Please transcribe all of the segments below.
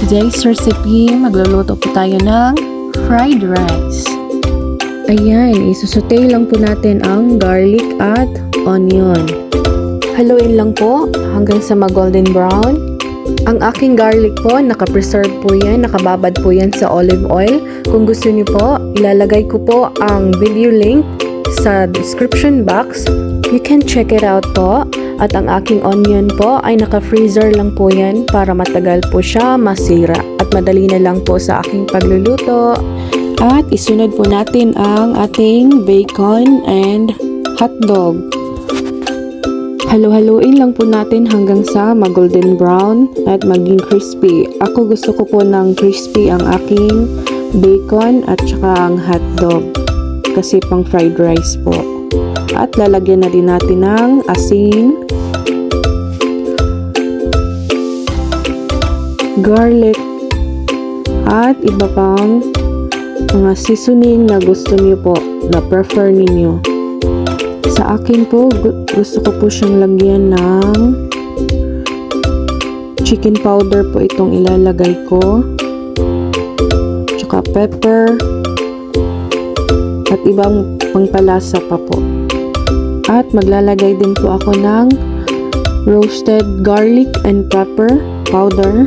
today's recipe, magluluto po tayo ng fried rice. Ayan, isusutay lang po natin ang garlic at onion. Haluin lang po hanggang sa mag-golden brown. Ang aking garlic po, naka-preserve po yan, nakababad po yan sa olive oil. Kung gusto niyo po, ilalagay ko po ang video link sa description box. You can check it out po. At ang aking onion po ay naka-freezer lang po yan para matagal po siya masira. At madali na lang po sa aking pagluluto. At isunod po natin ang ating bacon and hotdog. Halo-haluin lang po natin hanggang sa mag-golden brown at maging crispy. Ako gusto ko po ng crispy ang aking bacon at saka ang hotdog. Kasi pang fried rice po. At lalagyan na din natin ng asin, garlic, at iba pang mga seasoning na gusto niyo po, na prefer niyo. Sa akin po, gusto ko po siyang lagyan ng chicken powder po itong ilalagay ko. Tsaka pepper. At ibang pangpalasa pa po. At maglalagay din po ako ng roasted garlic and pepper powder.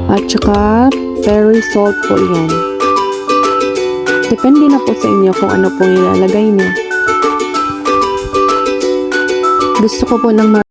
At saka perry salt po yan. Depende na po sa inyo kung ano pong ilalagay niyo. Gusto ko po ng